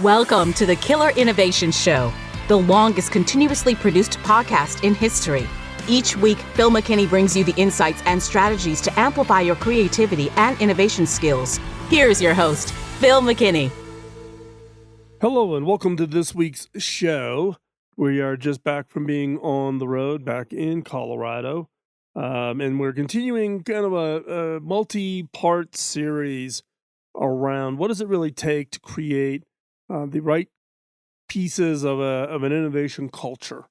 Welcome to the Killer Innovation Show, the longest continuously produced podcast in history. Each week, Phil McKinney brings you the insights and strategies to amplify your creativity and innovation skills. Here's your host, Phil McKinney. Hello and welcome to this week's show. We are just back from being on the road back in Colorado. And we're continuing kind of a multi-part series around what does it really take to create the right pieces of an innovation culture,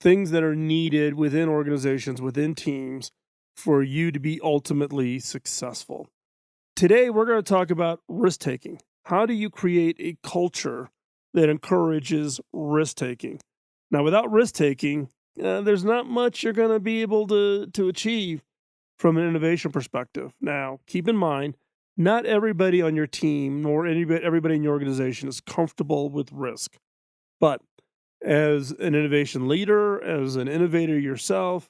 things that are needed within organizations, within teams for you to be ultimately successful. Today, we're going to talk about risk-taking. How do you create a culture that encourages risk-taking? Now, without risk-taking, there's not much you're going to be able to achieve from an innovation perspective. Now, keep in mind, not everybody on your team nor everybody in your organization is comfortable with risk. But as an innovation leader, as an innovator yourself,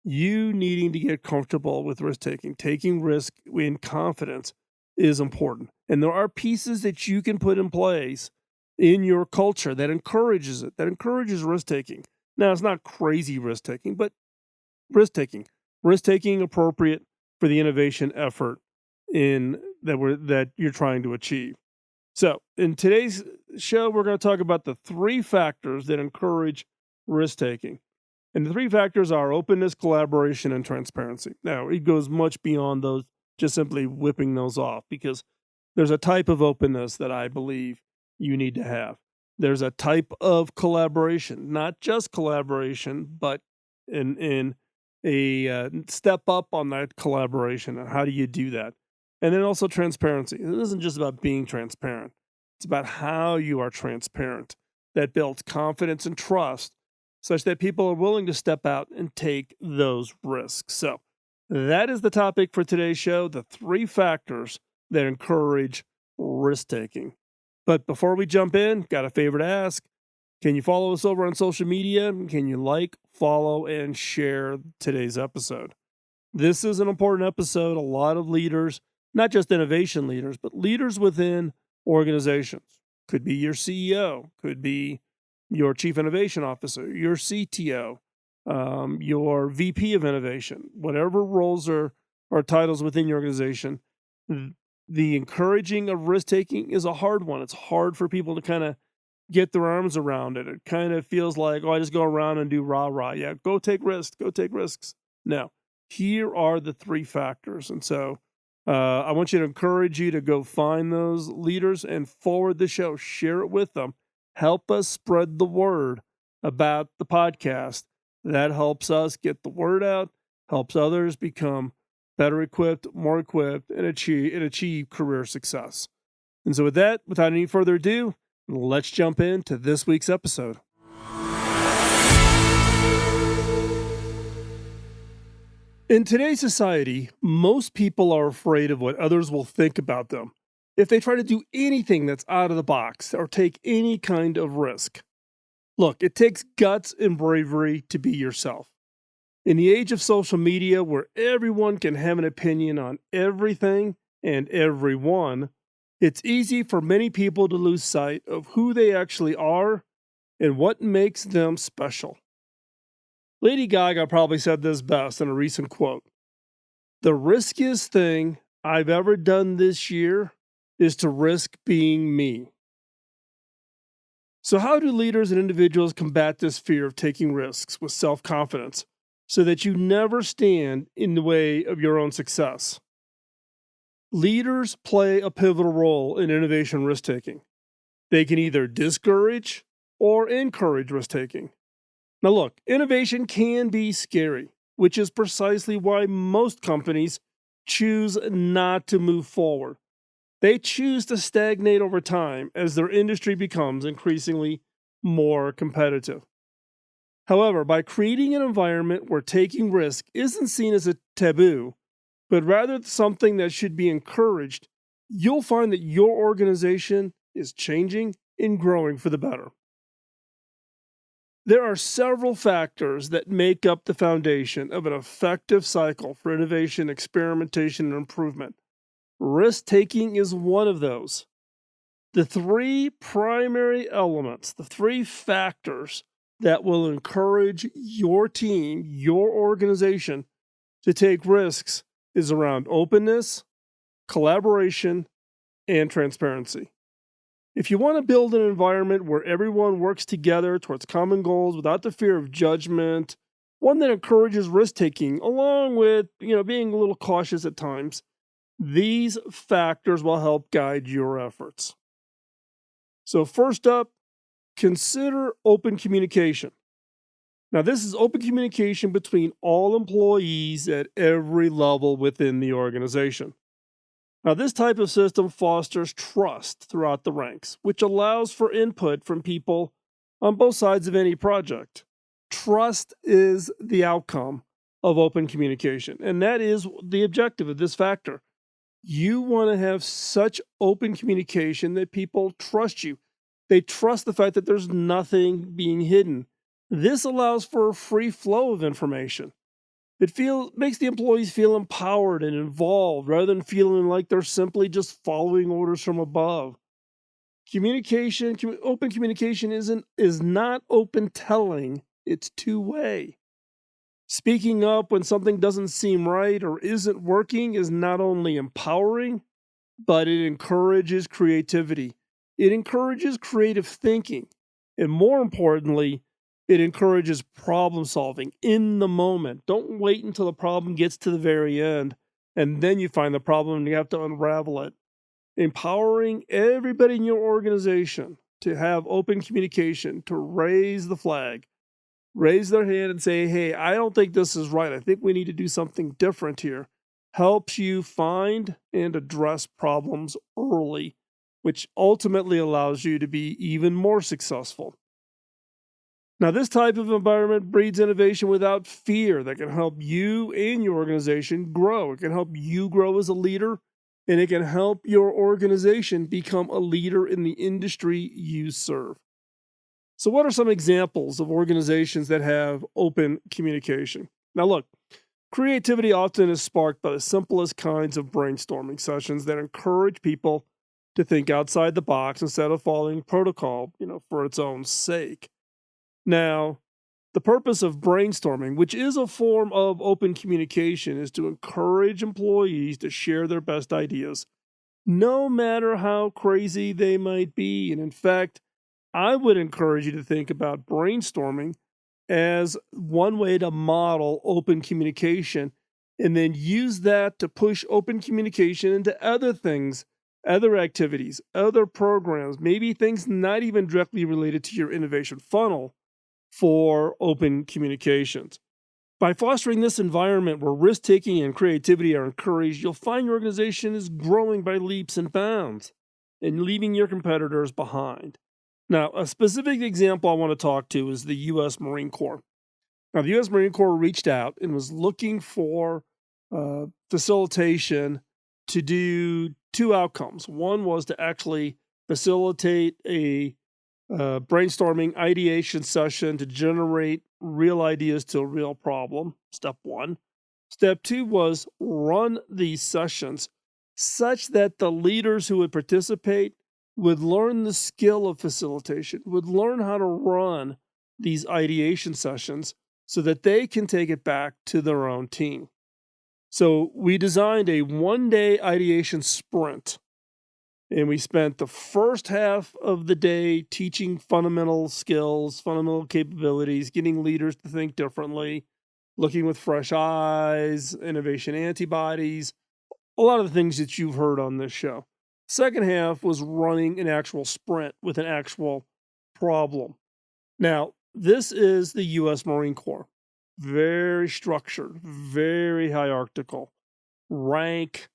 you needing to get comfortable with risk-taking, taking risk in confidence is important. And there are pieces that you can put in place in your culture that encourages it, that encourages risk-taking. Now, it's not crazy risk-taking, but risk-taking appropriate for the innovation effort that you're trying to achieve. So, in today's show, we're going to talk about the three factors that encourage risk-taking. And the three factors are openness, collaboration, and transparency. Now, it goes much beyond those, just simply whipping those off, because there's a type of openness that I believe you need to have. There's a type of collaboration, not just collaboration, but in a step up on that collaboration. And how do you do that? And then also transparency. It isn't just about being transparent. It's about how you are transparent. That builds confidence and trust such that people are willing to step out and take those risks. So that is the topic for today's show, the three factors that encourage risk-taking. But before we jump in, got a favor to ask. Can you follow us over on social media? Can you like, follow, and share today's episode? This is an important episode. A lot of leaders, not just innovation leaders, but leaders within organizations. Could be your CEO, could be your chief innovation officer, your CTO, your VP of innovation, whatever roles or titles within your organization. The encouraging of risk-taking is a hard one. It's hard for people to kind of get their arms around it. It kind of feels like, I just go around and do rah-rah. Yeah, go take risks, go take risks. No, here are the three factors. And so I want you to encourage you to go find those leaders and forward the show. Share it with them. Help us spread the word about the podcast. That helps us get the word out, helps others become better equipped, more equipped, and achieve career success. And so with that, without any further ado, let's jump into this week's episode. In today's society, most people are afraid of what others will think about them if they try to do anything that's out of the box or take any kind of risk. Look, it takes guts and bravery to be yourself. In the age of social media, where everyone can have an opinion on everything and everyone, it's easy for many people to lose sight of who they actually are and what makes them special. Lady Gaga probably said this best in a recent quote. "The riskiest thing I've ever done this year is to risk being me." So how do leaders and individuals combat this fear of taking risks with self-confidence so that you never stand in the way of your own success? Leaders play a pivotal role in innovation risk-taking. They can either discourage or encourage risk-taking. Now look, innovation can be scary, which is precisely why most companies choose not to move forward. They choose to stagnate over time as their industry becomes increasingly more competitive. However, by creating an environment where taking risk isn't seen as a taboo, but rather something that should be encouraged, you'll find that your organization is changing and growing for the better. There are several factors that make up the foundation of an effective cycle for innovation, experimentation, and improvement. Risk-taking is one of those. The three primary elements, the three factors that will encourage your team, your organization to take risks is around openness, collaboration, and transparency. If you want to build an environment where everyone works together towards common goals without the fear of judgment, one that encourages risk taking along with, being a little cautious at times, these factors will help guide your efforts. So first up, consider open communication. Now, this is open communication between all employees at every level within the organization. Now, this type of system fosters trust throughout the ranks, which allows for input from people on both sides of any project. Trust is the outcome of open communication, and that is the objective of this factor. You want to have such open communication that people trust you. They trust the fact that there's nothing being hidden. This allows for a free flow of information. Makes the employees feel empowered and involved rather than feeling like they're simply just following orders from above. Open communication is not open telling, it's two-way. Speaking up when something doesn't seem right or isn't working is not only empowering, but it encourages creativity. It encourages creative thinking. And more importantly, it encourages problem solving in the moment. Don't wait until the problem gets to the very end and then you find the problem and you have to unravel it. Empowering everybody in your organization to have open communication, to raise the flag, raise their hand and say, hey, I don't think this is right. I think we need to do something different here, helps you find and address problems early, which ultimately allows you to be even more successful. Now, this type of environment breeds innovation without fear that can help you and your organization grow. It can help you grow as a leader, and it can help your organization become a leader in the industry you serve. So, what are some examples of organizations that have open communication? Now, look, creativity often is sparked by the simplest kinds of brainstorming sessions that encourage people to think outside the box instead of following protocol, for its own sake. Now, the purpose of brainstorming, which is a form of open communication, is to encourage employees to share their best ideas, no matter how crazy they might be. And in fact, I would encourage you to think about brainstorming as one way to model open communication and then use that to push open communication into other things, other activities, other programs, maybe things not even directly related to your innovation funnel for open communications. By fostering this environment where risk-taking and creativity are encouraged, you'll find your organization is growing by leaps and bounds and leaving your competitors behind. Now, a specific example I want to talk to is the U.S. Marine Corps. Now, the U.S. Marine Corps reached out and was looking for facilitation to do two outcomes. One was to actually facilitate a brainstorming ideation session to generate real ideas to a real problem. Step one. Step two was run these sessions such that the leaders who would participate would learn the skill of facilitation, would learn how to run these ideation sessions so that they can take it back to their own team. So we designed a one-day ideation sprint. And we spent the first half of the day teaching fundamental skills, fundamental capabilities, getting leaders to think differently, looking with fresh eyes, innovation antibodies, a lot of the things that you've heard on this show. Second half was running an actual sprint with an actual problem. Now, this is the U.S. Marine Corps. Very structured, very hierarchical. Rank,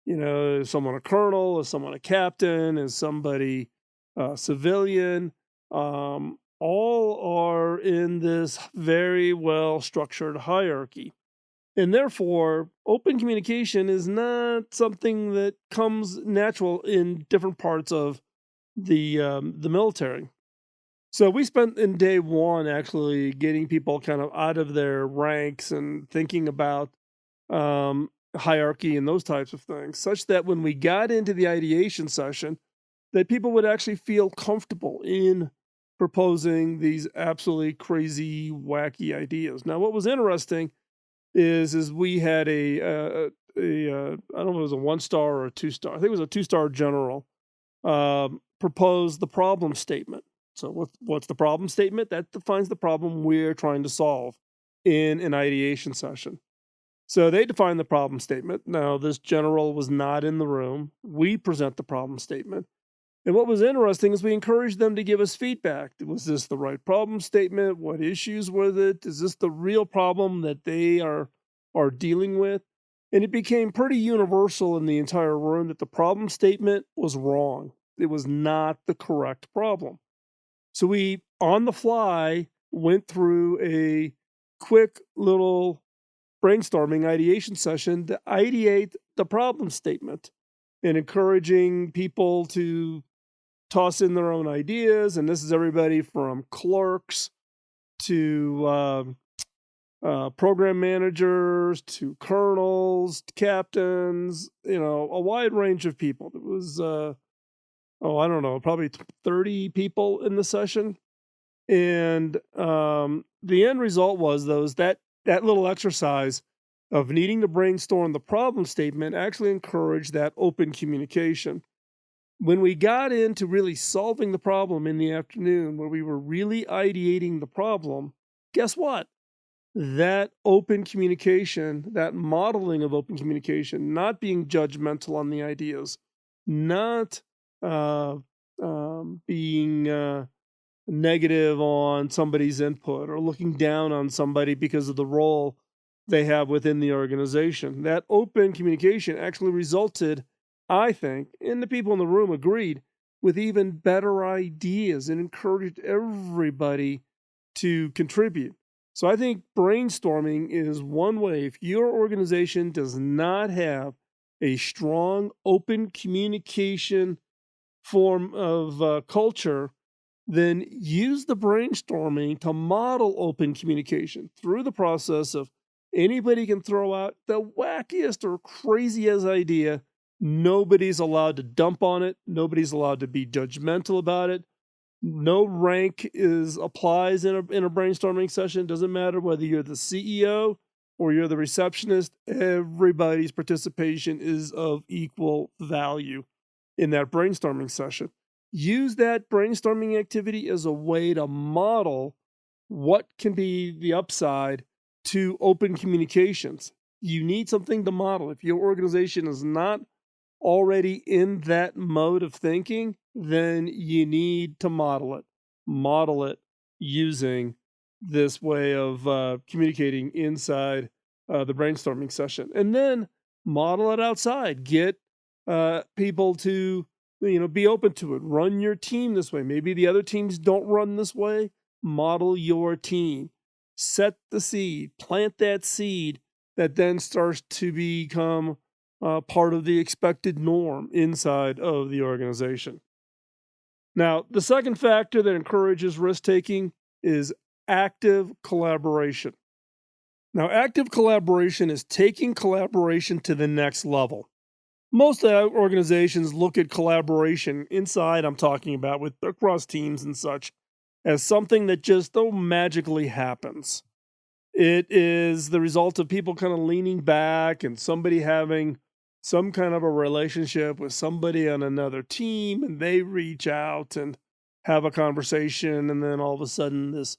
is someone a colonel, is someone a captain, is somebody a civilian, all are in this very well structured hierarchy. And therefore, open communication is not something that comes natural in different parts of the military. So we spent in day one actually getting people kind of out of their ranks and thinking about hierarchy and those types of things, such that when we got into the ideation session, that people would actually feel comfortable in proposing these absolutely crazy, wacky ideas. Now, what was interesting is we had I don't know if it was a 1-star or a 2-star. I think it was a 2-star general propose the problem statement. So what's the problem statement? That defines the problem we're trying to solve in an ideation session. So they define the problem statement. Now, this general was not in the room. We present the problem statement. And what was interesting is we encouraged them to give us feedback. Was this the right problem statement? What issues with it? Is this the real problem that they are dealing with? And it became pretty universal in the entire room that the problem statement was wrong. It was not the correct problem. So we, on the fly, went through a quick little brainstorming ideation session to ideate the problem statement and encouraging people to toss in their own ideas. And this is everybody from clerks to program managers to colonels, to captains, a wide range of people. It was, I don't know, probably 30 people in the session. And the end result was that little exercise of needing to brainstorm the problem statement actually encouraged that open communication. When we got into really solving the problem in the afternoon, where we were really ideating the problem, guess what? That open communication, that modeling of open communication, not being judgmental on the ideas, not being negative on somebody's input or looking down on somebody because of the role they have within the organization. That open communication actually resulted, I think, and the people in the room agreed, with even better ideas and encouraged everybody to contribute. So I think brainstorming is one way. If your organization does not have a strong open communication form of culture, then use the brainstorming to model open communication through the process of anybody can throw out the wackiest or craziest idea. Nobody's allowed to dump on it. Nobody's allowed to be judgmental about it. No rank applies in a brainstorming session. Doesn't matter whether you're the CEO or you're the receptionist. Everybody's participation is of equal value in that brainstorming session. Use that brainstorming activity as a way to model what can be the upside to open communications. You need something to model. If your organization is not already in that mode of thinking, then you need to model it. Model it using this way of communicating inside the brainstorming session. And then model it outside. Get people to be open to it. Run your team this way. Maybe the other teams don't run this way. Model your team. Set the seed. Plant that seed that then starts to become part of the expected norm inside of the organization. Now, the second factor that encourages risk-taking is active collaboration. Now, active collaboration is taking collaboration to the next level. Most organizations look at collaboration inside, I'm talking about with across teams and such, as something that just magically happens. It is the result of people kind of leaning back and somebody having some kind of a relationship with somebody on another team, and they reach out and have a conversation, and then all of a sudden this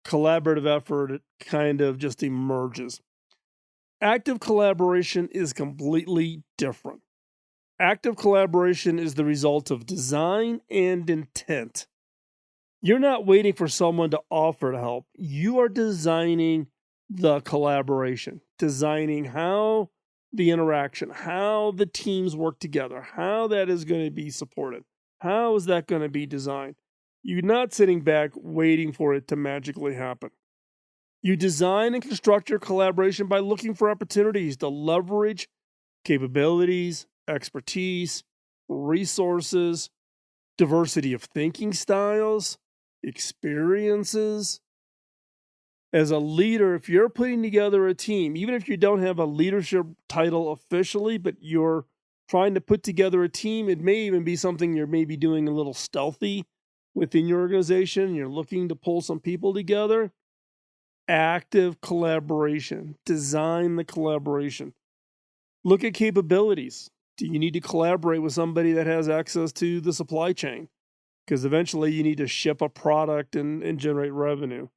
collaborative effort kind of just emerges. Active collaboration is completely different. Active collaboration is the result of design and intent. You're not waiting for someone to offer to help. You are designing the collaboration, designing how the interaction, how the teams work together, how that is going to be supported. How is that going to be designed? You're not sitting back waiting for it to magically happen. You design and construct your collaboration by looking for opportunities to leverage capabilities, expertise, resources, diversity of thinking styles, experiences. As a leader, if you're putting together a team, even if you don't have a leadership title officially, but you're trying to put together a team. It may even be something you're maybe doing a little stealthy within your organization. You're looking to pull some people together. Active collaboration. Design the collaboration. Look at capabilities. Do you need to collaborate with somebody that has access to the supply chain? Because eventually you need to ship a product and generate revenue.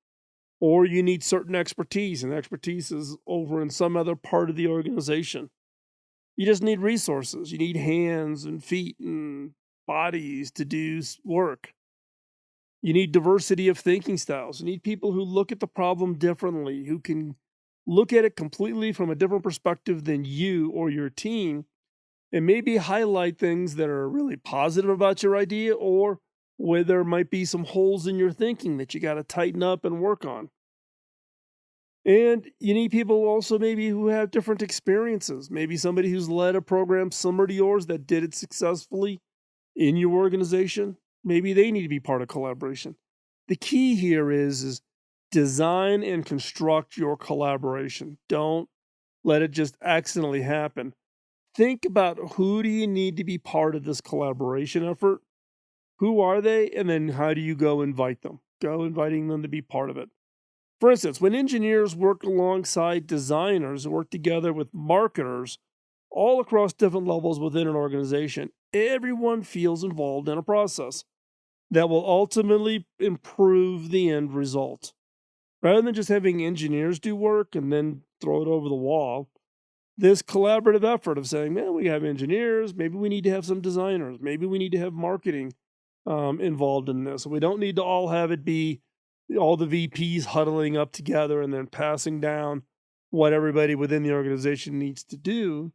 Or you need certain expertise, and expertise is over in some other part of the organization. You just need resources. You need hands and feet and bodies to do work. You need diversity of thinking styles. You need people who look at the problem differently, who can look at it completely from a different perspective than you or your team, and maybe highlight things that are really positive about your idea, or where there might be some holes in your thinking that you got to tighten up and work on. And you need people also maybe who have different experiences. Maybe somebody who's led a program similar to yours that did it successfully in your organization. Maybe they need to be part of collaboration. The key here is design and construct your collaboration. Don't let it just accidentally happen. Think about who do you need to be part of this collaboration effort? Who are they? And then how do you go invite them? Go inviting them to be part of it. For instance, when engineers work alongside designers who work together with marketers all across different levels within an organization, everyone feels involved in a process that will ultimately improve the end result. Rather than just having engineers do work and then throw it over the wall, this collaborative effort of saying, man, we have engineers, maybe we need to have some designers, maybe we need to have marketing involved in this. We don't need to all have it be all the VPs huddling up together and then passing down what everybody within the organization needs to do.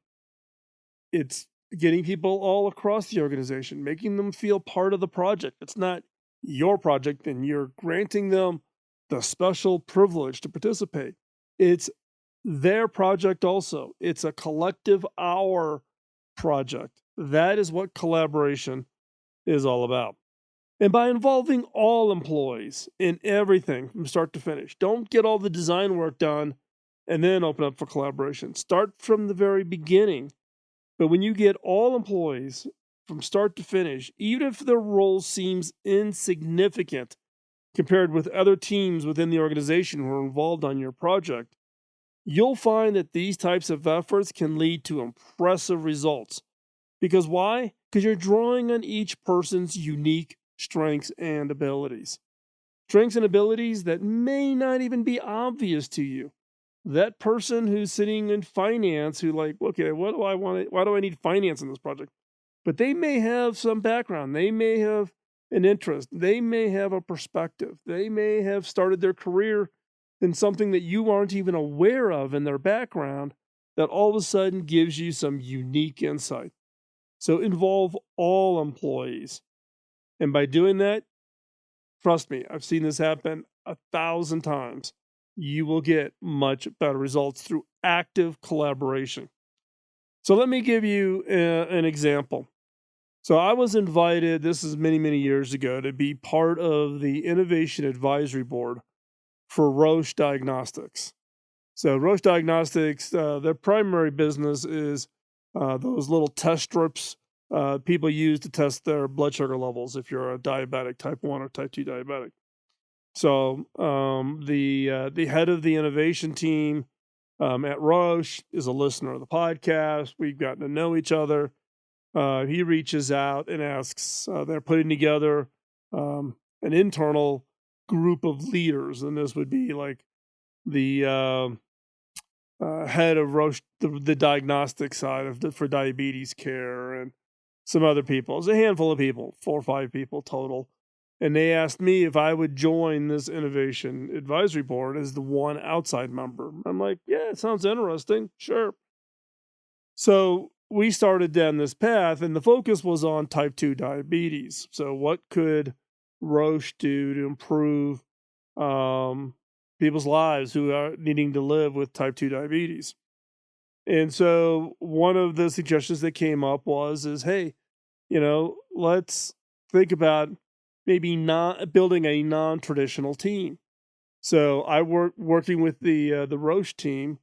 It's getting people all across the organization, making them feel part of the project. It's not your project, and you're granting them the special privilege to participate. It's their project also. It's a collective our project. That is what collaboration is all about. And by involving all employees in everything from start to finish, don't get all the design work done and then open up for collaboration. Start from the very beginning. But when you get all employees from start to finish, even if their role seems insignificant compared with other teams within the organization who are involved on your project, you'll find that these types of efforts can lead to impressive results. Because why? Because you're drawing on each person's unique strengths and abilities. Strengths and abilities that may not even be obvious to you. That person who's sitting in finance who like, okay, what do I want? Why do I need finance in this project? But they may have some background. They may have an interest. They may have a perspective. They may have started their career in something that you aren't even aware of in their background that all of a sudden gives you some unique insight. So involve all employees. And by doing that, trust me, I've seen this happen 1,000 times. You will get much better results through active collaboration. So let me give you an example. So I was invited, this is many, many years ago, to be part of the Innovation Advisory Board for Roche Diagnostics. So Roche Diagnostics, their primary business is those little test strips people use to test their blood sugar levels if you're a diabetic, type 1 or type 2 diabetic. So the head of the innovation team at Roche is a listener of the podcast. We've gotten to know each other. He reaches out and asks, they're putting together an internal group of leaders, and this would be like the head of Roche, the diagnostic side for diabetes care, and some other people. It's a handful of people, 4 or 5 people total. And they asked me if I would join this innovation advisory board as the one outside member. I'm like, yeah, it sounds interesting. Sure. So we started down this path, and the focus was on type 2 diabetes. So what could Roche do to improve people's lives who are needing to live with type 2 diabetes? And so one of the suggestions that came up is, hey, let's think about maybe not building a non-traditional team. So I working with the Roche team.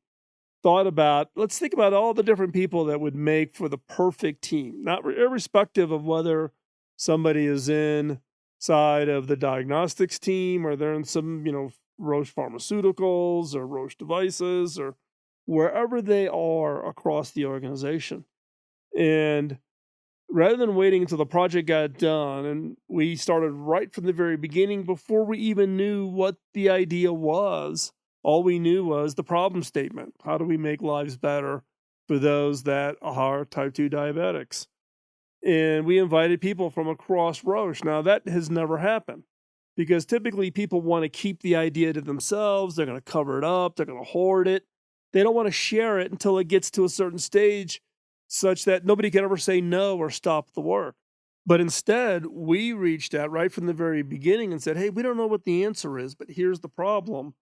thought about, let's think about all the different people that would make for the perfect team, not irrespective of whether somebody is inside of the diagnostics team or they're in some, Roche Pharmaceuticals or Roche Devices or wherever they are across the organization. And rather than waiting until the project got done, and we started right from the very beginning before we even knew what the idea was, all we knew was the problem statement. How do we make lives better for those that are type 2 diabetics? And we invited people from across Roche. Now, that has never happened because typically people want to keep the idea to themselves. They're going to cover it up, they're going to hoard it. They don't want to share it until it gets to a certain stage such that nobody can ever say no or stop the work. But instead, we reached out right from the very beginning and said, hey, we don't know what the answer is, but here's the problem.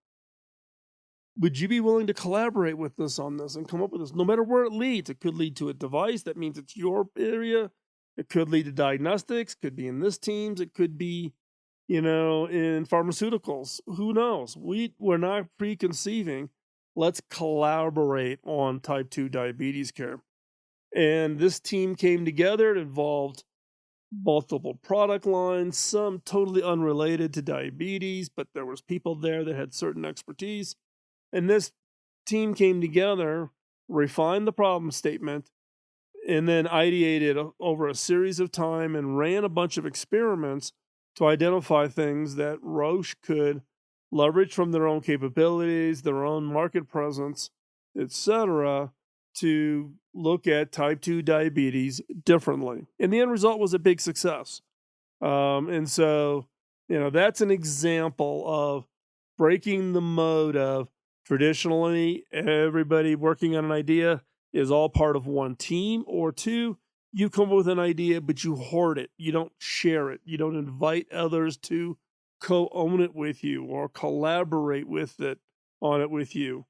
Would you be willing to collaborate with us on this and come up with this? No matter where it leads, it could lead to a device. That means it's your area. It could lead to diagnostics, could be in this teams, it could be, in pharmaceuticals. Who knows? We're not preconceiving. Let's collaborate on type 2 diabetes care. And this team came together. It involved multiple product lines, some totally unrelated to diabetes, but there was people there that had certain expertise. And this team came together, refined the problem statement, and then ideated over a series of time and ran a bunch of experiments to identify things that Roche could leverage from their own capabilities, their own market presence, etc., to look at type 2 diabetes differently. And the end result was a big success. And so, that's an example of breaking the mode of traditionally everybody working on an idea is all part of one team, or two, you come up with an idea, but you hoard it. You don't share it. You don't invite others to co-own it with you or collaborate with it on it with you.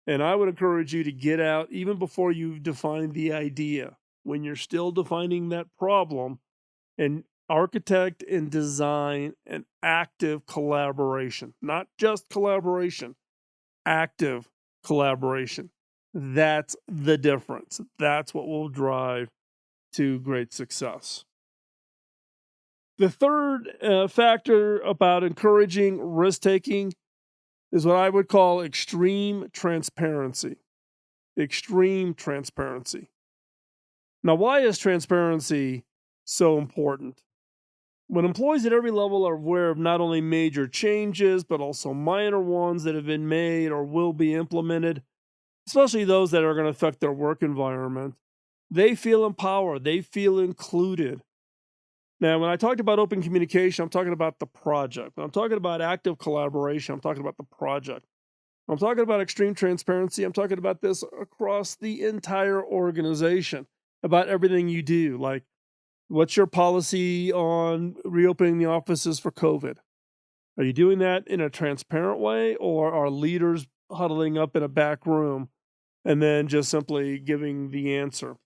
And I would encourage you to get out even before you've defined the idea, when you're still defining that problem, and architect and design an active collaboration, not just collaboration, active collaboration. That's the difference. That's what will drive to great success. The third factor about encouraging risk taking is what I would call extreme transparency. Extreme transparency. Now, why is transparency so important? When employees at every level are aware of not only major changes, but also minor ones that have been made or will be implemented, especially those that are going to affect their work environment, they feel empowered, they feel included. Now, when I talked about open communication, I'm talking about the project. When I'm talking about active collaboration, I'm talking about the project. When I'm talking about extreme transparency, I'm talking about this across the entire organization, about everything you do. Like, what's your policy on reopening the offices for COVID? Are you doing that in a transparent way, or are leaders huddling up in a back room and then just simply giving the answer?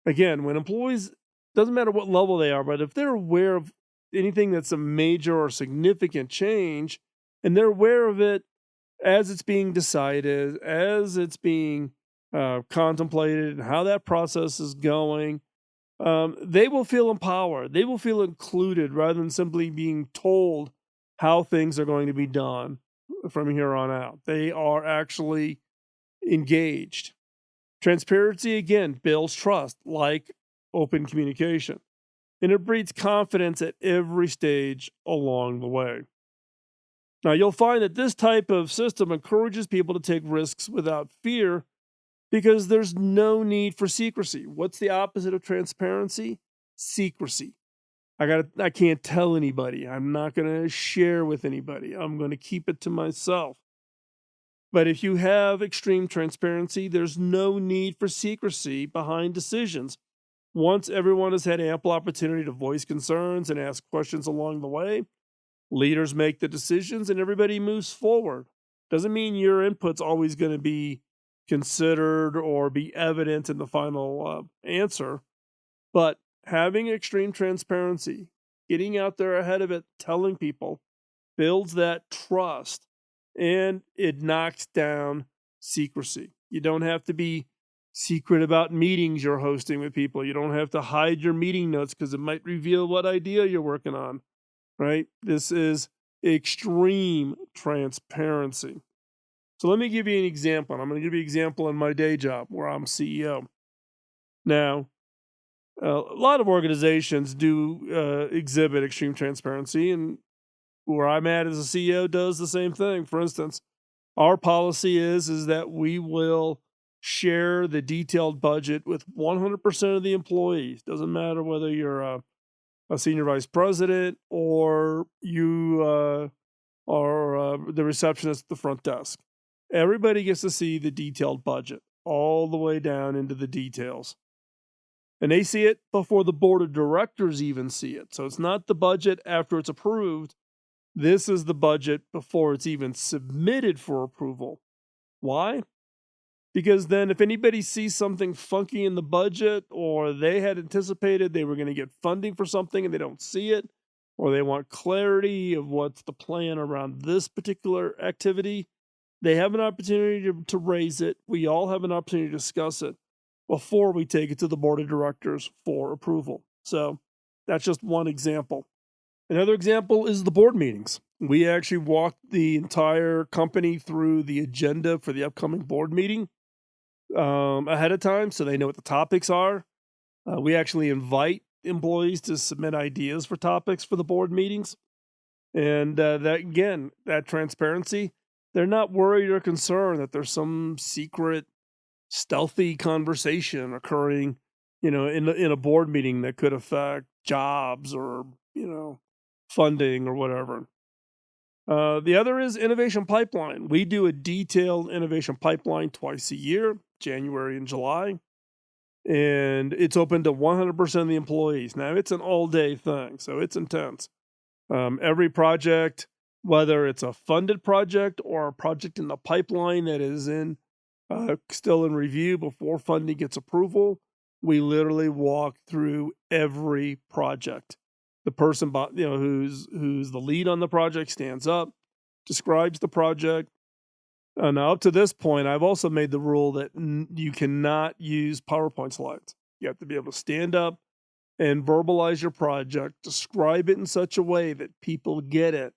Again, when employees, doesn't matter what level they are, but if they're aware of anything that's a major or significant change, and they're aware of it as it's being decided, as it's being contemplated, and how that process is going, they will feel empowered. They will feel included rather than simply being told how things are going to be done from here on out. They are actually engaged. Transparency, again, builds trust, like open communication, and it breeds confidence at every stage along the way. Now, you'll find that this type of system encourages people to take risks without fear because there's no need for secrecy. What's the opposite of transparency? Secrecy. I can't tell anybody. I'm not going to share with anybody. I'm going to keep it to myself. But if you have extreme transparency, there's no need for secrecy behind decisions. Once everyone has had ample opportunity to voice concerns and ask questions along the way, leaders make the decisions and everybody moves forward. Doesn't mean your input's always going to be considered or be evident in the final answer, but having extreme transparency, getting out there ahead of it, telling people, builds that trust, and it knocks down secrecy. You don't have to be secret about meetings you're hosting with people. You don't have to hide your meeting notes because it might reveal what idea you're working on, right? This is extreme transparency. So let me give you an example. I'm going to give you an example in my day job where I'm CEO. Now, a lot of organizations do exhibit extreme transparency, and where I'm at as a CEO does the same thing. For instance, our policy is that we will share the detailed budget with 100% of the employees. Doesn't matter whether you're a senior vice president or you are the receptionist at the front desk. Everybody gets to see the detailed budget all the way down into the details. And they see it before the board of directors even see it. So it's not the budget after it's approved. This is the budget before it's even submitted for approval. Why? Because then if anybody sees something funky in the budget, or they had anticipated they were going to get funding for something and they don't see it, or they want clarity of what's the plan around this particular activity, they have an opportunity to raise it. We all have an opportunity to discuss it before we take it to the board of directors for approval. So that's just one example. Another example is the board meetings. We actually walk the entire company through the agenda for the upcoming board meeting ahead of time so they know what the topics are. We actually invite employees to submit ideas for topics for the board meetings. And that transparency, they're not worried or concerned that there's some secret, stealthy conversation occurring, in a board meeting that could affect jobs or, funding or whatever. The other is innovation pipeline. We do a detailed innovation pipeline twice a year, January and July, and it's open to 100% of the employees. Now, it's an all-day thing, so it's intense. Every project, whether it's a funded project or a project in the pipeline that is still in review before funding gets approval, we literally walk through every project. The person, who's the lead on the project stands up, describes the project. Now, up to this point, I've also made the rule that you cannot use PowerPoint slides. You have to be able to stand up and verbalize your project, describe it in such a way that people get it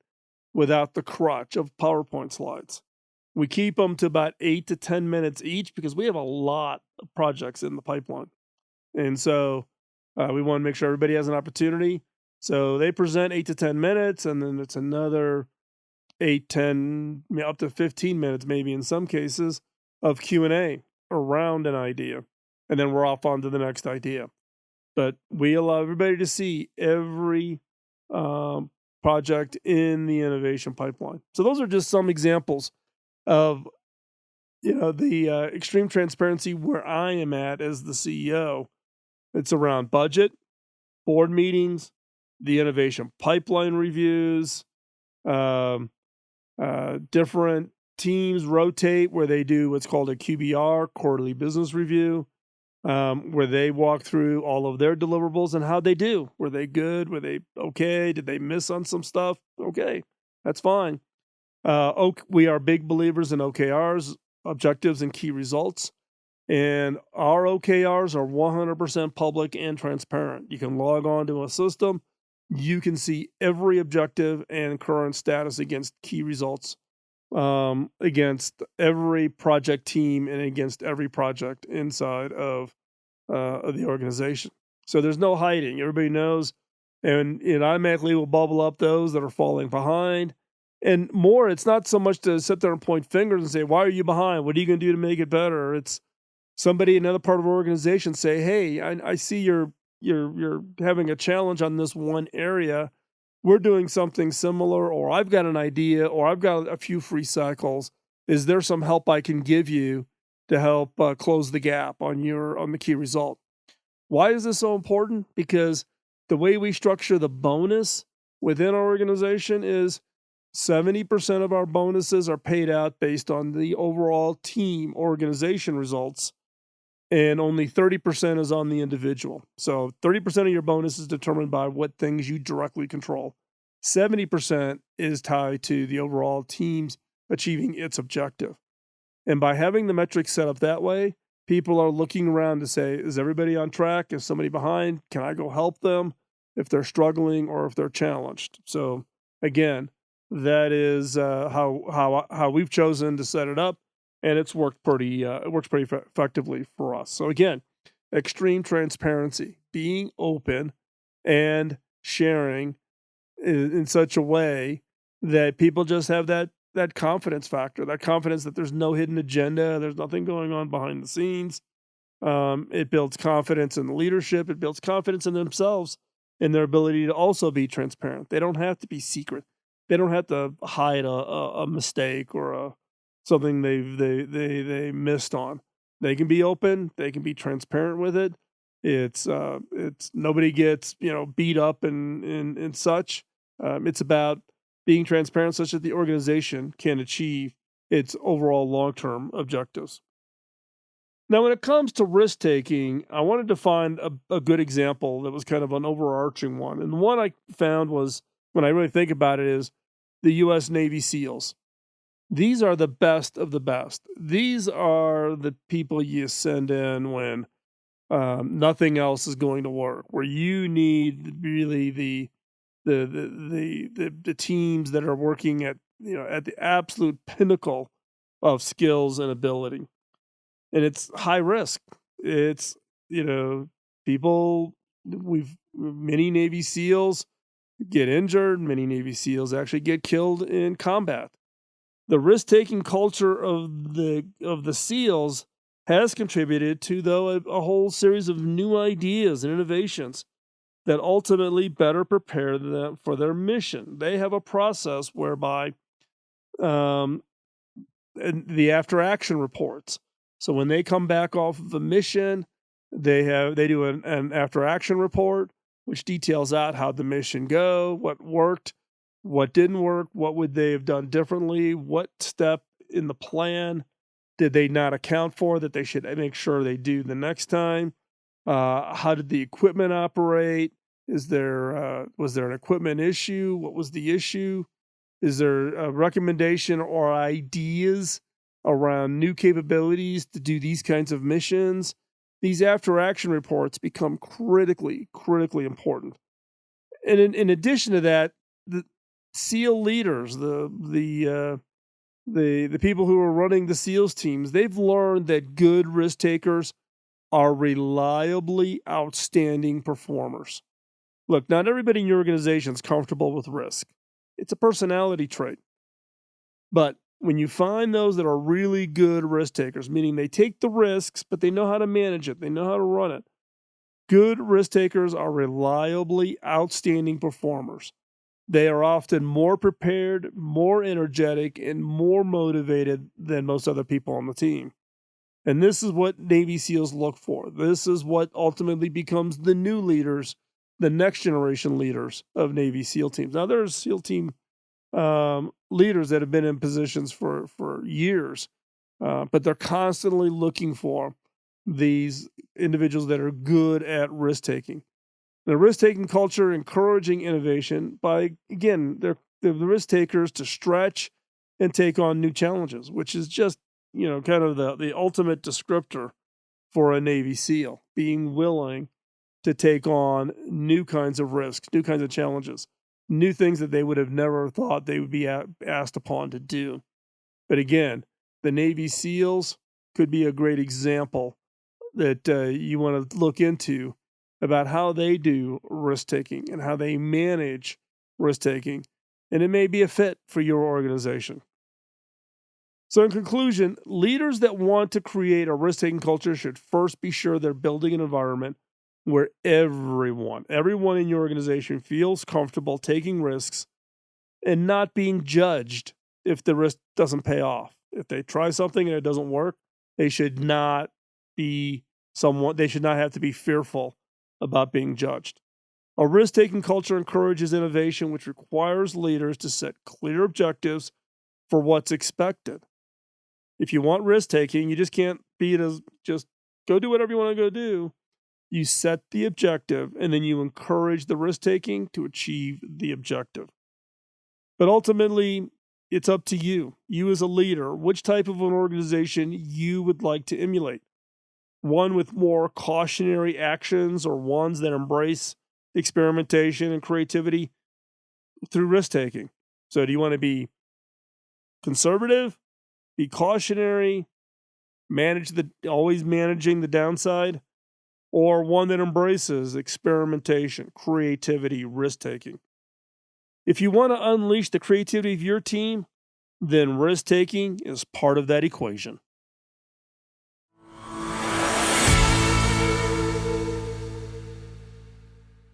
without the crutch of PowerPoint slides. We keep them to about 8 to 10 minutes each because we have a lot of projects in the pipeline. And so we want to make sure everybody has an opportunity. So they present 8 to 10 minutes, and then it's another 8, 10, up to 15 minutes, maybe in some cases, of Q&A around an idea. And then we're off on to the next idea. But we allow everybody to see every project in the innovation pipeline. So those are just some examples of the extreme transparency where I am at as the CEO. It's around budget, board meetings, the innovation pipeline reviews, different teams rotate where they do what's called a QBR, quarterly business review, where they walk through all of their deliverables and how they do. Were they good? Were they okay? Did they miss on some stuff? Okay, that's fine. We are big believers in OKRs, objectives and key results. And our OKRs are 100% public and transparent. You can log on to a system. You can see every objective and current status against key results, against every project team and against every project inside of the organization. So there's no hiding. Everybody knows, and it automatically will bubble up those that are falling behind. And more, it's not so much to sit there and point fingers and say, why are you behind? What are you going to do to make it better? It's somebody in another part of our organization say, hey, I see you're having a challenge on this one area. We're doing something similar, or I've got an idea, or I've got a few free cycles. Is there some help I can give you to help close the gap on the key result? Why is this so important? Because the way we structure the bonus within our organization is 70% of our bonuses are paid out based on the overall team organization results, and only 30% is on the individual. So 30% of your bonus is determined by what things you directly control. 70% is tied to the overall team's achieving its objective. And by having the metrics set up that way, people are looking around to say, is everybody on track? Is somebody behind? Can I go help them if they're struggling or if they're challenged? So again, that is how we've chosen to set it up, and it's worked pretty effectively for us. So again, extreme transparency, being open and sharing in such a way that people just have that confidence factor, that confidence that there's no hidden agenda, there's nothing going on behind the scenes. It builds confidence in the leadership. It builds confidence in themselves, in their ability to also be transparent. They don't have to be secret. They don't have to hide a mistake or something they missed on. They can be open. They can be transparent with it. It's nobody gets beat up and such. It's about being transparent such that the organization can achieve its overall long-term objectives. Now, when it comes to risk taking, I wanted to find a good example that was kind of an overarching one. And the one I found was, when I really think about it, is the U.S. Navy SEALs. These are the best of the best. These are the people you send in when nothing else is going to work, where you need really the teams that are working at the absolute pinnacle of skills and ability. And it's high risk. It's people, many Navy SEALs get injured, many Navy SEAls actually get killed in combat. The risk-taking culture of the SEALs has contributed to, though, a whole series of new ideas and innovations that ultimately better prepare them for their mission. They have a process whereby and the after action reports. So when they come back off of a mission, they do an after action report, which details out how the mission go, what worked, what didn't work, what would they have done differently, what step in the plan did they not account for that they should make sure they do the next time. How did the equipment operate? Was there an equipment issue? What was the issue? Is there a recommendation or ideas around new capabilities to do these kinds of missions? These after action reports become critically important. And in addition to that, the SEAL leaders, the people who are running the SEALs teams, they've learned that good risk takers are reliably outstanding performers. Look, not everybody in your organization is comfortable with risk. It's a personality trait. But when you find those that are really good risk takers, meaning they take the risks, but they know how to manage it, they know how to run it, good risk takers are reliably outstanding performers. They are often more prepared, more energetic, and more motivated than most other people on the team. And this is what Navy SEALs look for. This is what ultimately becomes the new leaders, the next generation leaders of Navy SEAL teams. Now, there's SEAL team leaders that have been in positions for years, but they're constantly looking for these individuals that are good at risk taking. The risk taking culture encouraging innovation by, again, they're the risk takers to stretch and take on new challenges, which is just kind of the ultimate descriptor for a Navy SEAL, being willing to take on new kinds of risks, new kinds of challenges, new things that they would have never thought they would be asked upon to do. But again, the Navy SEALs could be a great example that you want to look into about how they do risk taking and how they manage risk taking. And it may be a fit for your organization. So, in conclusion, leaders that want to create a risk taking culture should first be sure they're building an environment where everyone in your organization feels comfortable taking risks and not being judged if the risk doesn't pay off. If they try something and it doesn't work, they should not have to be fearful about being judged. A risk-taking culture encourages innovation, which requires leaders to set clear objectives for what's expected. If you want risk-taking, you just can't just go do whatever you want to go do. You set the objective, and then you encourage the risk-taking to achieve the objective. But ultimately, it's up to you. You as a leader, which type of an organization you would like to emulate. One with more cautionary actions or ones that embrace experimentation and creativity through risk taking. So, do you want to be conservative, be cautionary, always managing the downside, or one that embraces experimentation, creativity, risk taking? If you want to unleash the creativity of your team, then risk taking is part of that equation.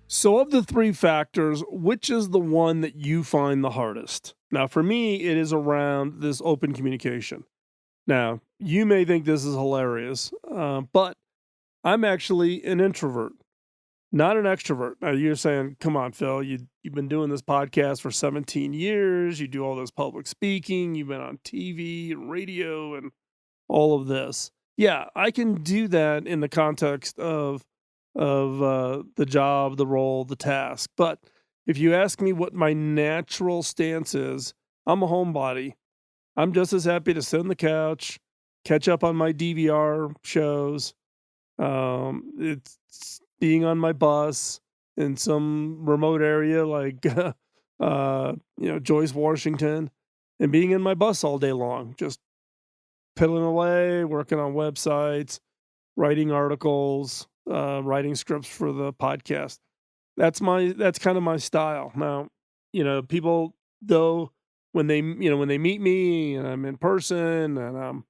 So, of the three factors, which is the one that you find the hardest? Now, for me, it is around this open communication. Now, you may think this is hilarious, but I'm actually an introvert, not an extrovert. Now, you're saying, come on, Phil, you've been doing this podcast for 17 years. You do all this public speaking. You've been on TV and radio and all of this. Yeah, I can do that in the context of the job, the role, the task. But if you ask me what my natural stance is, I'm a homebody. I'm just as happy to sit on the couch, catch up on my DVR shows. It's being on my bus in some remote area like Joyce, Washington, and being in my bus all day long, just piddling away, working on websites, writing articles, writing scripts for the podcast. That's kind of my style. Now, people though when they meet me and I'm in person and I'm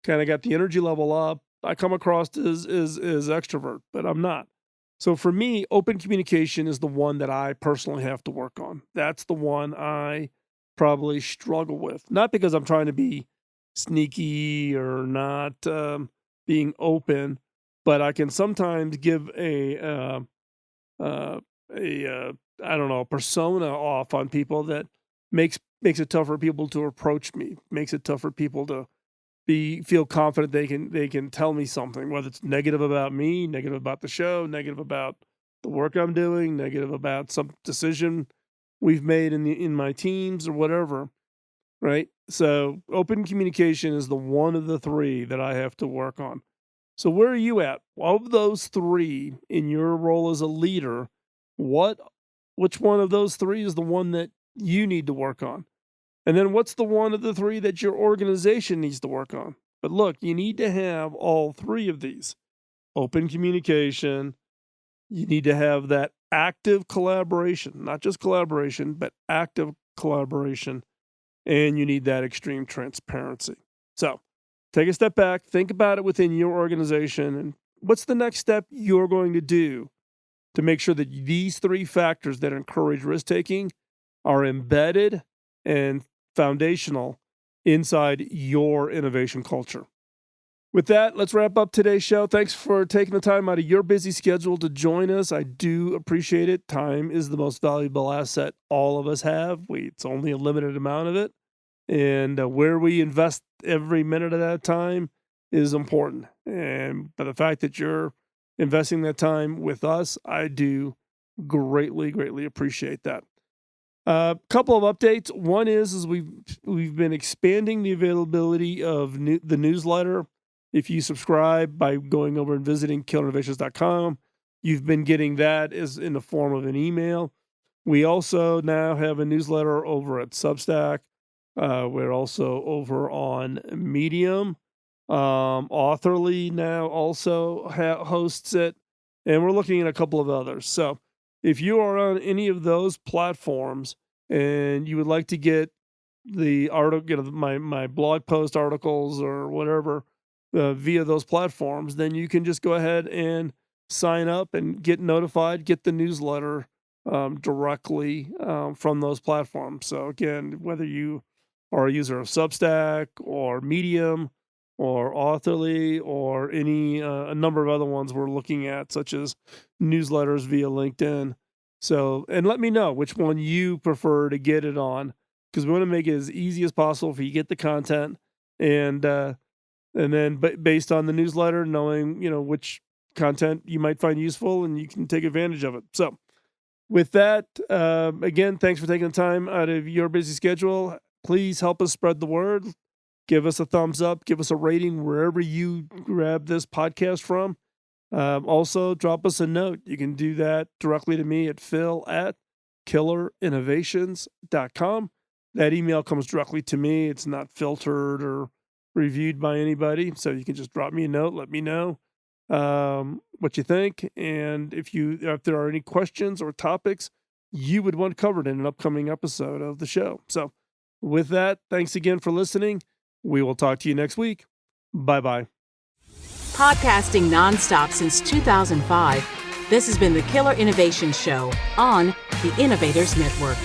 kind of got the energy level up, I come across as extrovert, but I'm not. So for me, open communication is the one that I personally have to work on. That's the one I probably struggle with. Not because I'm trying to be sneaky or not being open, but I can sometimes give a I don't know, persona off on people that makes it tough for people to approach me. Makes it tough for people to feel confident they can tell me something, whether it's negative about me, negative about the show, negative about the work I'm doing, negative about some decision we've made in my teams or whatever. Right. So open communication is the one of the three that I have to work on. So where are you at? Of those three in your role as a leader, what which one of those three is the one that you need to work on? And then what's the one of the three that your organization needs to work on? But look, you need to have all three of these. Open communication, you need to have that active collaboration, not just collaboration, but active collaboration, and you need that extreme transparency. So, take a step back, think about it within your organization, and what's the next step you're going to do to make sure that these three factors that encourage risk taking are embedded and foundational inside your innovation culture. With that, let's wrap up today's show. Thanks for taking the time out of your busy schedule to join us. I do appreciate it. Time is the most valuable asset all of us have. It's only a limited amount of it. And where we invest every minute of that time is important. And by the fact that you're investing that time with us, I do greatly, greatly appreciate that. A couple of updates. One is we've been expanding the availability of the newsletter. If you subscribe by going over and visiting killerinnovations.com, you've been getting that as in the form of an email. We also now have a newsletter over at Substack. We're also over on Medium. Authorly now also hosts it, and we're looking at a couple of others. So if you are on any of those platforms and you would like to get the article, my blog post articles or whatever via those platforms, then you can just go ahead and sign up and get notified, get the newsletter directly from those platforms. So again, whether you are a user of Substack or Medium or Authorly or a number of other ones we're looking at, such as newsletters via LinkedIn. So, and let me know which one you prefer to get it on, because we want to make it as easy as possible for you to get the content, and then based on the newsletter, knowing which content you might find useful, and you can take advantage of it. So, with that, again, thanks for taking the time out of your busy schedule please help us spread the word. Give us a thumbs up. Give us a rating wherever you grab this podcast from. Also, drop us a note. You can do that directly to me at phil@killerinnovations.com. That email comes directly to me. It's not filtered or reviewed by anybody. So you can just drop me a note. Let me know what you think. And if there are any questions or topics you would want covered in an upcoming episode of the show. So with that, thanks again for listening. We will talk to you next week. Bye-bye. Podcasting nonstop since 2005, this has been the Killer Innovation Show on the Innovators Network.